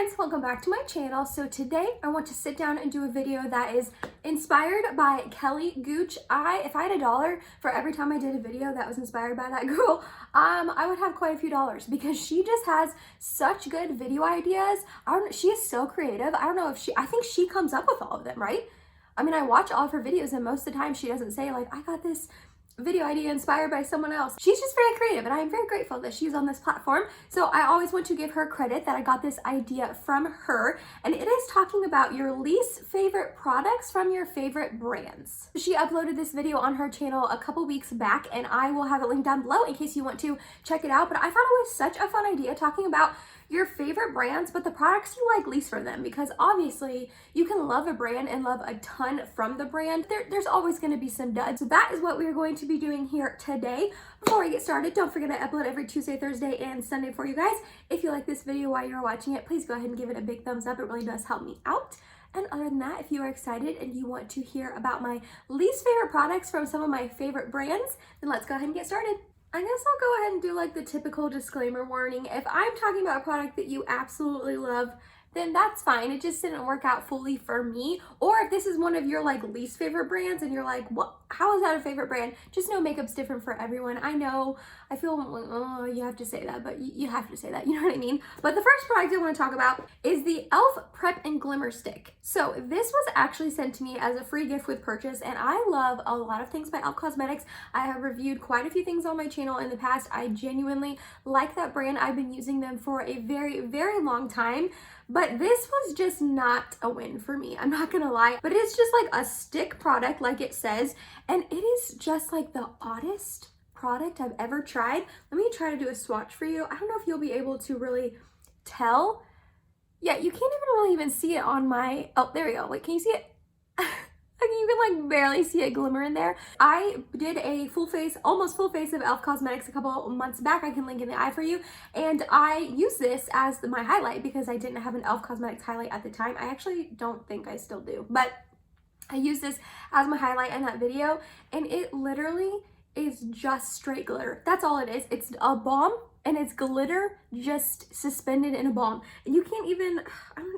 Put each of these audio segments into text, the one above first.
friends, welcome back to my channel. So today I want to sit down and do a video that is inspired by Kelly Gooch. If I had $1 for every time I did a video that was inspired by that girl, I would have quite a few dollars because she just has such good video ideas. She is so creative. I think she comes up with all of them, right? I mean, I watch all of her videos and most of the time she doesn't say like, I got this video idea inspired by someone else. She's just very creative and I am very grateful that she's on this platform. So I always want to give her credit that I got this idea from her, and it is talking about your least favorite products from your favorite brands. She uploaded this video on her channel a couple weeks back and I will have it linked down below in case you want to check it out. But I thought it was such a fun idea talking about your favorite brands, but the products you like least from them, because obviously you can love a brand and love a ton from the brand. There's always going to be some duds. So that is what we're going to be doing here today. Before we get started, don't forget I upload every Tuesday, Thursday, and Sunday for you guys. If you like this video while you're watching it, please go ahead and give it a big thumbs up. It really does help me out. And other than that, if you are excited and you want to hear about my least favorite products from some of my favorite brands, then let's go ahead and get started. I guess I'll go ahead and do like the typical disclaimer warning. If I'm talking about a product that you absolutely love, then that's fine. It just didn't work out fully for me. Or if this is one of your like least favorite brands and you're like, what? How is that a favorite brand? Just know makeup's different for everyone. I know, I feel like, oh, you have to say that, but you have to say that, you know what I mean? But the first product I want to talk about is the e.l.f. Prep and Glimmer Stick. So this was actually sent to me as a free gift with purchase, and I love a lot of things by e.l.f. Cosmetics. I have reviewed quite a few things on my channel in the past. I genuinely like that brand. I've been using them for a very, very long time. But this was just not a win for me. I'm not gonna lie. But it's just like a stick product like it says. And it is just like the oddest product I've ever tried. Let me try to do a swatch for you. I don't know if you'll be able to really tell. Yeah, you can't even really see it on my, oh, there we go. Wait, can you see it? You can like barely see a glimmer in there. I did a full face, almost full face of e.l.f. Cosmetics a couple months back. I can link in the eye for you. And I used this as my highlight because I didn't have an e.l.f. Cosmetics highlight at the time. I actually don't think I still do, but I used this as my highlight in that video, and it literally is just straight glitter. That's all it is. It's a balm and it's glitter just suspended in a balm. And you can't even,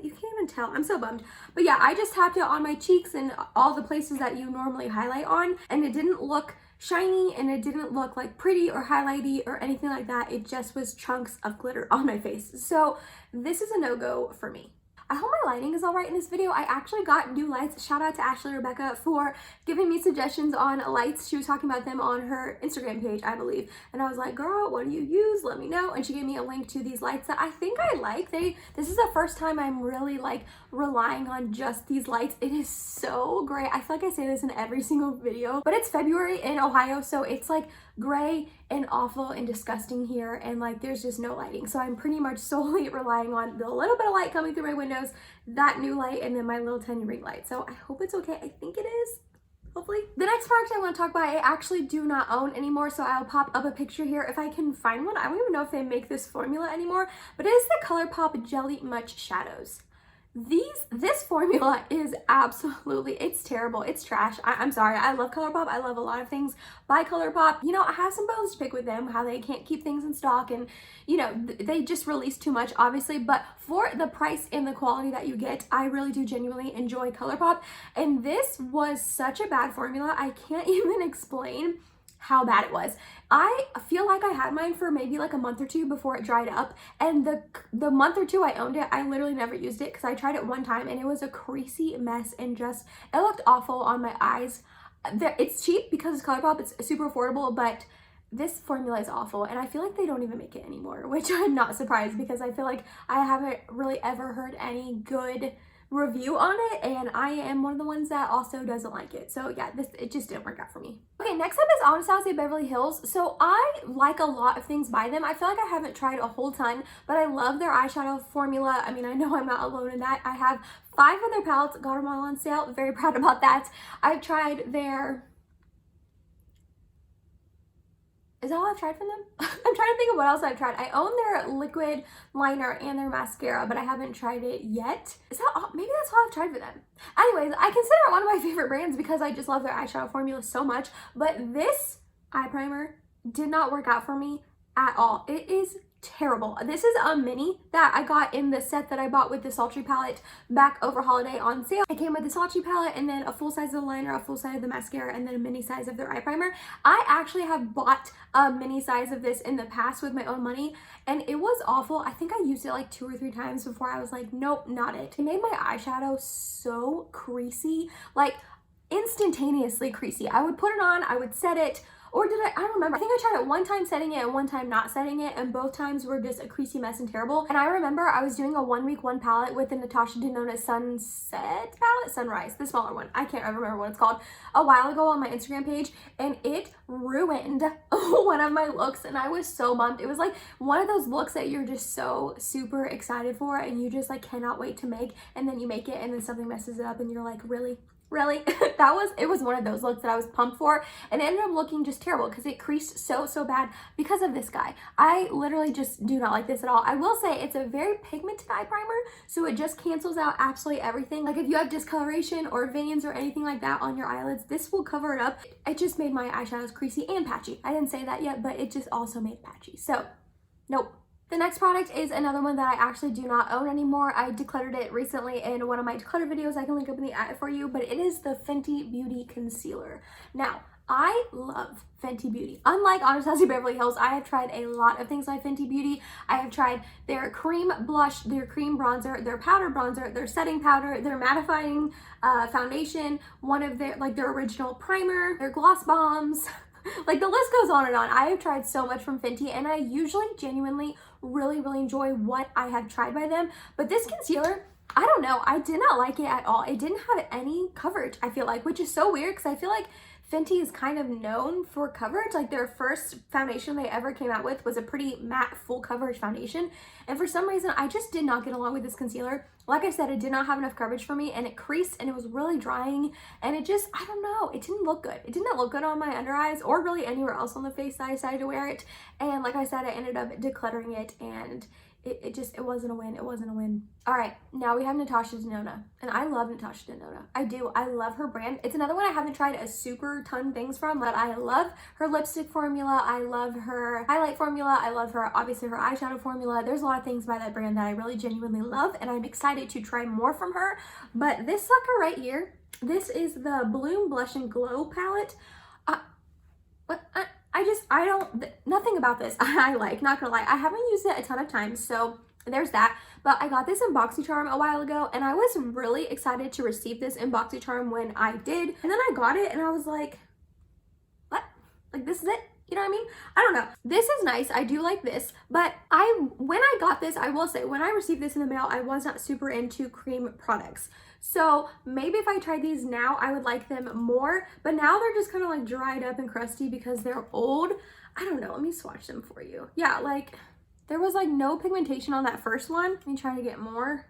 you can't even tell. I'm so bummed. But yeah, I just tapped it on my cheeks and all the places that you normally highlight on, and it didn't look shiny and it didn't look like pretty or highlighty or anything like that. It just was chunks of glitter on my face. So this is a no-go for me. I hope my lighting is all right in this video. I actually got new lights. Shout out to Ashley Rebecca for giving me suggestions on lights. She was talking about them on her Instagram page, I believe. And I was like, girl, what do you use? Let me know. And she gave me a link to these lights that I think I like. This is the first time I'm really like relying on just these lights. It is so great. I feel like I say this in every single video, but it's February in Ohio, so it's like gray and awful and disgusting here, and like there's just no lighting. So I'm pretty much solely relying on the little bit of light coming through my windows, that new light, and then my little tiny ring light. So I hope it's okay. I think it is. Hopefully. The next product I want to talk about, I actually do not own anymore, so I'll pop up a picture here if I can find one. I don't even know if they make this formula anymore, but it is the ColourPop Jelly Much Shadows. This formula is absolutely, it's terrible. It's trash. I'm sorry. I love ColourPop. I love a lot of things by ColourPop. You know, I have some bones to pick with them, how they can't keep things in stock, and you know, they just release too much, obviously, but for the price and the quality that you get, I really do genuinely enjoy ColourPop. And this was such a bad formula. I can't even explain how bad it was. I feel like I had mine for maybe like a month or two before it dried up, and the month or two I owned it, I literally never used it because I tried it one time and it was a creasy mess and just, it looked awful on my eyes. It's cheap because it's ColourPop, it's super affordable, but this formula is awful, and I feel like they don't even make it anymore, which I'm not surprised because I feel like I haven't really ever heard any good review on it, and I am one of the ones that also doesn't like it. So yeah, it just didn't work out for me. Okay, next up is Anastasia Beverly Hills. So I like a lot of things by them. I feel like I haven't tried a whole ton, but I love their eyeshadow formula. I mean, I know I'm not alone in that. I have 5 of their palettes, got them all on sale. Very proud about that. I've tried their, is that all I've tried from them? I'm trying to think of what else I've tried. I own their liquid liner and their mascara, but I haven't tried it yet. Is that all? Maybe that's all I've tried for them. Anyways, I consider it one of my favorite brands because I just love their eyeshadow formula so much. But this eye primer did not work out for me at all. It is terrible. This is a mini that I got in the set that I bought with the sultry palette back over holiday on sale. It came with the sultry palette and then a full size of the liner, a full size of the mascara, and then a mini size of their eye primer. I actually have bought a mini size of this in the past with my own money, and it was awful. I think I used it like 2 or 3 times before I was like, nope, not it. It made my eyeshadow so creasy, like instantaneously creasy. I would put it on, I would set it, or did I don't remember. I think I tried it one time setting it and one time not setting it, and both times were just a creasy mess and terrible. And I remember I was doing a 1 week 1 palette with the Natasha Denona Sunset palette, Sunrise, the smaller one. I can't remember what it's called, a while ago on my Instagram page, and it ruined one of my looks, and I was so bummed. It was like one of those looks that you're just so super excited for and you just like cannot wait to make, and then you make it and then something messes it up and you're like, really? It was one of those looks that I was pumped for, and it ended up looking just terrible because it creased so bad because of this guy. I literally just do not like this at all. I will say it's a very pigmented eye primer, so it just cancels out absolutely everything. Like if you have discoloration or veins or anything like that on your eyelids, this will cover it up. It just made my eyeshadows creasy and patchy. I didn't say that yet, but it just also made patchy. So nope. The next product is another one that I actually do not own anymore. I decluttered it recently in one of my declutter videos. I can link up in the eye for you, but it is the Fenty Beauty Concealer. Now, I love Fenty Beauty. Unlike Anastasia Beverly Hills, I have tried a lot of things by Fenty Beauty. I have tried their cream blush, their cream bronzer, their powder bronzer, their setting powder, their mattifying foundation, one of their original primer, their gloss bombs. Like the list goes on and on. I have tried so much from Fenty, and I usually genuinely really enjoy what I have tried by them. But this concealer, I don't know, I did not like it at all. It didn't have any coverage, I feel like, which is so weird because I feel like Fenty is kind of known for coverage. Like their first foundation they ever came out with was a pretty matte full coverage foundation, and for some reason I just did not get along with this concealer. Like I said, it did not have enough coverage for me, and it creased and it was really drying, and it just, I don't know, it didn't look good. It did not look good on my under eyes or really anywhere else on the face that I decided to wear it. And like I said, I ended up decluttering it, and it wasn't a win. It wasn't a win. All right, now we have Natasha Denona, and I love Natasha Denona. I do. I love her brand. It's another one I haven't tried a super ton things from, but I love her lipstick formula. I love her highlight formula. I love her, obviously, her eyeshadow formula. There's a lot of things by that brand that I really genuinely love, and I'm excited to try more from her. But this sucker right here, this is the Bloom Blush and Glow palette. Nothing about this I like, not gonna lie. I haven't used it a ton of times, so there's that. But I got this in BoxyCharm a while ago, and I was really excited to receive this in BoxyCharm when I did. And then I got it, and I was like, what? Like, this is it? You know what I mean? I don't know. This is nice. I do like this, but when I got this, I will say, when I received this in the mail, I was not super into cream products. So maybe if I tried these now, I would like them more, but now they're just kind of like dried up and crusty because they're old. I don't know. Let me swatch them for you. Yeah, like there was like no pigmentation on that first one. Let me try to get more.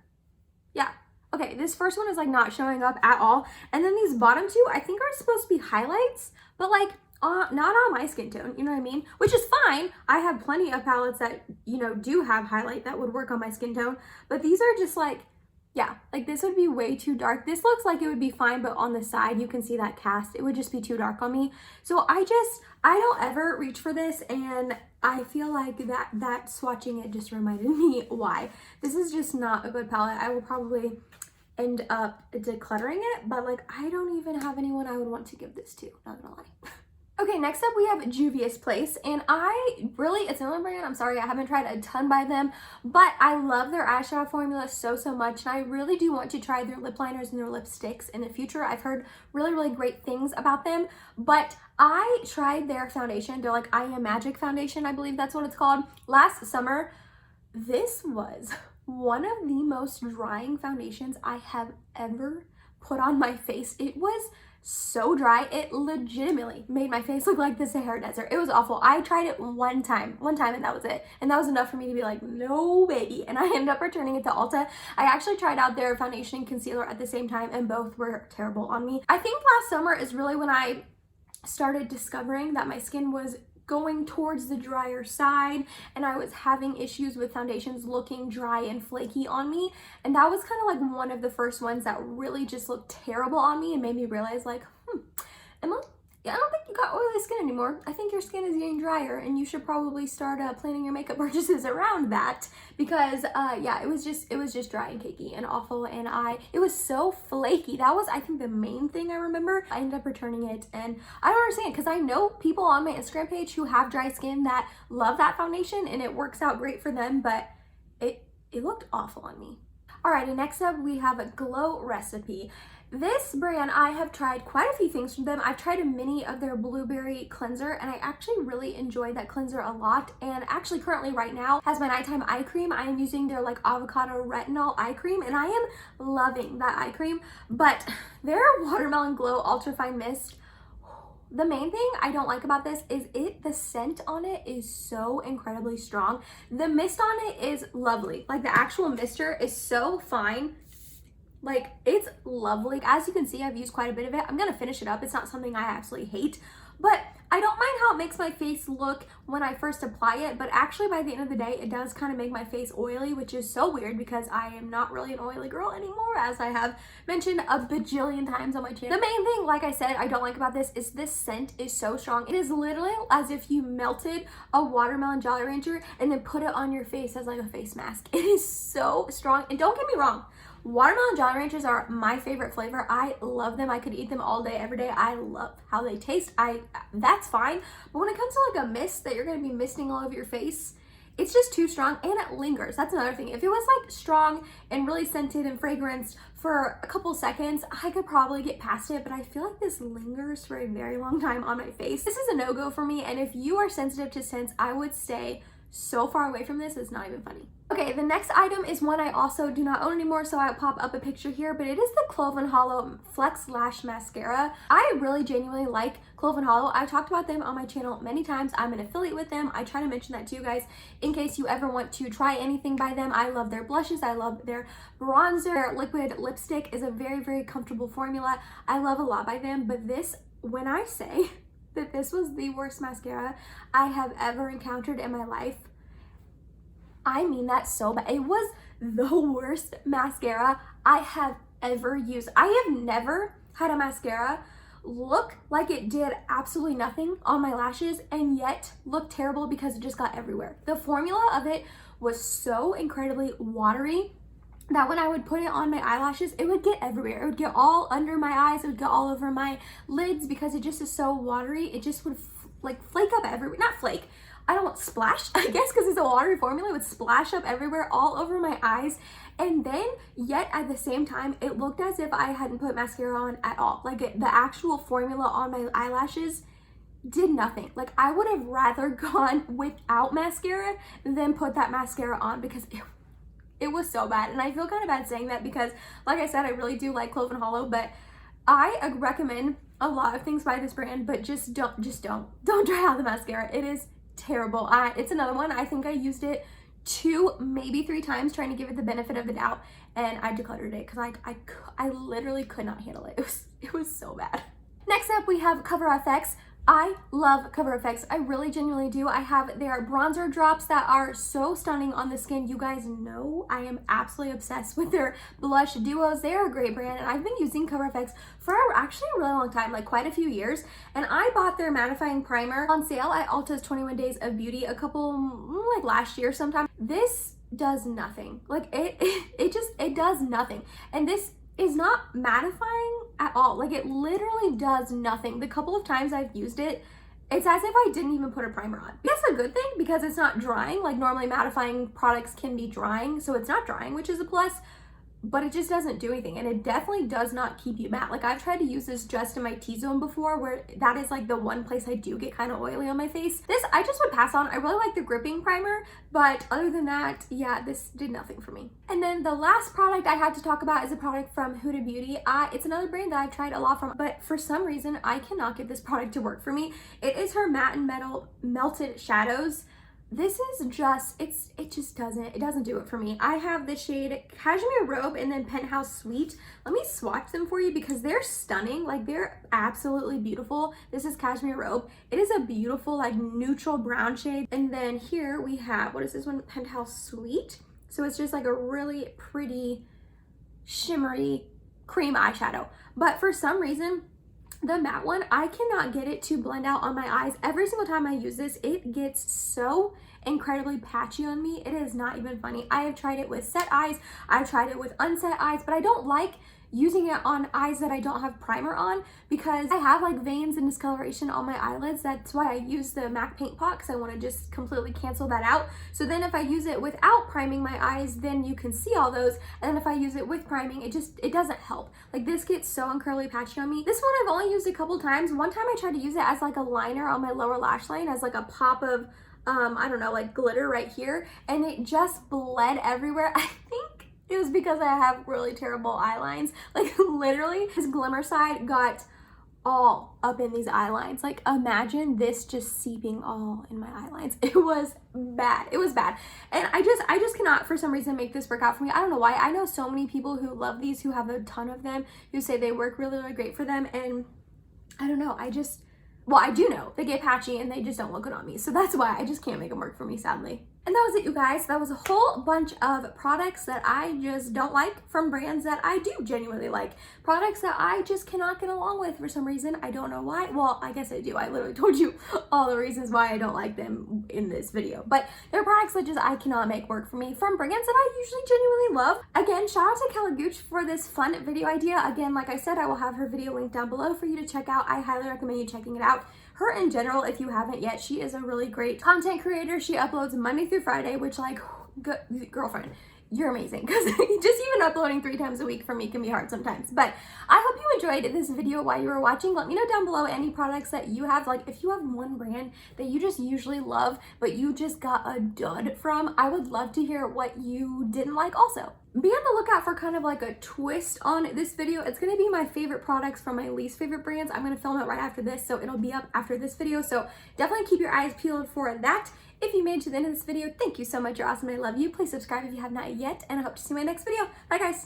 Yeah. Okay, this first one is like not showing up at all. And then these bottom two, I think are supposed to be highlights, but like not on my skin tone, you know what I mean? Which is fine. I have plenty of palettes that, you know, do have highlight that would work on my skin tone, but these are just like, yeah, like this would be way too dark. This looks like it would be fine, but on the side, you can see that cast. It would just be too dark on me. So I don't ever reach for this, and I feel like that swatching it just reminded me why. This is just not a good palette. I will probably end up decluttering it, but like I don't even have anyone I would want to give this to, not gonna lie. Okay, next up we have Juvia's Place, and it's another brand, I'm sorry, I haven't tried a ton by them, but I love their eyeshadow formula so much, and I really do want to try their lip liners and their lipsticks in the future. I've heard really great things about them, but I tried their foundation, their like I Am Magic foundation, I believe that's what it's called, last summer. This was one of the most drying foundations I have ever put on my face. It was so dry, it legitimately made my face look like the Sahara Desert. It was awful. I tried it one time and that was it. And that was enough for me to be like, no baby. And I ended up returning it to Ulta. I actually tried out their foundation and concealer at the same time, and both were terrible on me. I think last summer is really when I started discovering that my skin was going towards the drier side, and I was having issues with foundations looking dry and flaky on me, and that was kind of like one of the first ones that really just looked terrible on me and made me realize like, Emma, yeah, I don't think got oily skin anymore, I think your skin is getting drier and you should probably start planning your makeup purchases around that, because yeah, it was just dry and cakey and awful, and it was so flaky. That was, I think, the main thing I remember. I ended up returning it, and I don't understand, because I know people on my Instagram page who have dry skin that love that foundation and it works out great for them, but it looked awful on me. Alrighty, next up we have a Glow Recipe. This brand, I have tried quite a few things from them. I've tried a mini of their blueberry cleanser, and I actually really enjoyed that cleanser a lot. And actually currently right now, as my nighttime eye cream, I am using their like avocado retinol eye cream, and I am loving that eye cream. But their Watermelon Glow Ultra Fine Mist, the main thing I don't like about this is the scent on it is so incredibly strong. The mist on it is lovely. Like the actual mister is so fine. Like, it's lovely. As you can see, I've used quite a bit of it. I'm gonna finish it up. It's not something I absolutely hate, but I don't mind how it makes my face look when I first apply it, but actually by the end of the day, it does kind of make my face oily, which is so weird because I am not really an oily girl anymore, as I have mentioned a bajillion times on my channel. The main thing, like I said, I don't like about this is this scent is so strong. It is literally as if you melted a watermelon Jolly Rancher and then put it on your face as like a face mask. It is so strong, and don't get me wrong, watermelon Jolly Ranchers are my favorite flavor. I love them. I could eat them all day, every day. I love how they taste. That's fine. But when it comes to like a mist that you're going to be misting all over your face, it's just too strong, and it lingers. That's another thing. If it was like strong and really scented and fragranced for a couple seconds, I could probably get past it, but I feel like this lingers for a very long time on my face. This is a no-go for me, and if you are sensitive to scents, I would stay so far away from this. It's not even funny. Okay, the next item is one I also do not own anymore, so I'll pop up a picture here, but it is the Clove & Hollow Flex Lash Mascara. I really genuinely like Clove & Hollow. I've talked about them on my channel many times. I'm an affiliate with them. I try to mention that to you guys in case you ever want to try anything by them. I love their blushes. I love their bronzer. Their liquid lipstick is a very, very comfortable formula. I love a lot by them, but this, when I say that this was the worst mascara I have ever encountered in my life, I mean that so bad. It was the worst mascara I have ever used. I have never had a mascara look like it did absolutely nothing on my lashes and yet look terrible because it just got everywhere. The formula of it was so incredibly watery that when I would put it on my eyelashes, it would get everywhere. It would get all under my eyes. It would get all over my lids because it just is so watery. It just would like flake up everywhere. Not flake. I don't want splash, I guess, because it's a watery formula. It would splash up everywhere, all over my eyes. And then, yet at the same time, it looked as if I hadn't put mascara on at all. Like the actual formula on my eyelashes did nothing. Like I would have rather gone without mascara than put that mascara on because it was so bad. And I feel kind of bad saying that because, like I said, I really do like Clove & Hollow, but I recommend a lot of things by this brand, but don't try out the mascara. It is terrible. It's another one. I think I used it 2, maybe 3 times trying to give it the benefit of the doubt, and I decluttered it because I literally could not handle it. It was so bad. Next up, we have Cover FX. I love Cover FX. I really genuinely do. I have their bronzer drops that are so stunning on the skin. You guys know I am absolutely obsessed with their blush duos. They are a great brand, and I've been using Cover FX for actually a really long time, like quite a few years. And I bought their mattifying primer on sale at Ulta's 21 Days of Beauty a couple, like last year sometime. This does nothing. Like it does nothing. And this is not mattifying at all. Like it literally does nothing. The couple of times I've used it, it's as if I didn't even put a primer on. That's a good thing because it's not drying. Like normally mattifying products can be drying, so it's not drying, which is a plus, but it just doesn't do anything, and it definitely does not keep you matte. Like I've tried to use this just in my T-zone before, where that is like the one place I do get kind of oily on my face. This I just would pass on. I really like the gripping primer, but other than that, yeah, this did nothing for me. And then the last product I had to talk about is a product from Huda Beauty. It's another brand that I've tried a lot from, but for some reason I cannot get this product to work for me. It is her Matte and Metal Melted Shadows. This is just, it doesn't do it for me. I have the shade Cashmere Robe and then Penthouse Sweet. Let me swatch them for you because they're stunning. Like they're absolutely beautiful. This is Cashmere Robe. It is a beautiful like neutral brown shade. And then here we have, what is this one? Penthouse Sweet. So it's just like a really pretty shimmery cream eyeshadow. But for some reason, The matte one, I cannot get it to blend out on my eyes. Every single time I use this, it gets so incredibly patchy on me. It is not even funny. I have tried it with set eyes, I've tried it with unset eyes, but I don't like using it on eyes that I don't have primer on because I have like veins and discoloration on my eyelids. That's why I use the MAC paint pot, because I want to just completely cancel that out. So then if I use it without priming my eyes, then you can see all those. And then if I use it with priming, it doesn't help. Like this gets so incredibly patchy on me. This one I've only used a couple times. One time I tried to use it as like a liner on my lower lash line, as like a pop of I don't know, like glitter right here, and it just bled everywhere. I think it was because I have really terrible eye lines. Like literally, this glimmer side got all up in these eye lines. Like imagine this just seeping all in my eye lines. It was bad. It was bad. And I just cannot for some reason make this work out for me. I don't know why. I know so many people who love these, who have a ton of them, who say they work really, really great for them. And I don't know. Well, I do know they get patchy and they just don't look good on me. So that's why I just can't make them work for me, sadly. And that was it, you guys. That was a whole bunch of products that I just don't like from brands that I do genuinely like. Products that I just cannot get along with for some reason. I don't know why. Well, I guess I do. I literally told you all the reasons why I don't like them in this video. But they're products that just I cannot make work for me from brands that I usually genuinely love. Again, shout out to Kelly Gooch for this fun video idea. Again, like I said, I will have her video linked down below for you to check out. I highly recommend you checking it out. Her in general, if you haven't yet, she is a really great content creator. She uploads Monday through Friday, which like, girlfriend, you're amazing, because just even uploading 3 times a week for me can be hard sometimes. But I hope you enjoyed this video while you were watching. Let me know down below any products that you have. Like if you have one brand that you just usually love, but you just got a dud from, I would love to hear what you didn't like also. Be on the lookout for kind of like a twist on this video. It's going to be my favorite products from my least favorite brands. I'm going to film it right after this, so it'll be up after this video. So definitely keep your eyes peeled for that. If you made it to the end of this video, thank you so much. You're awesome. I love you. Please subscribe if you have not yet, and I hope to see you in my next video. Bye, guys.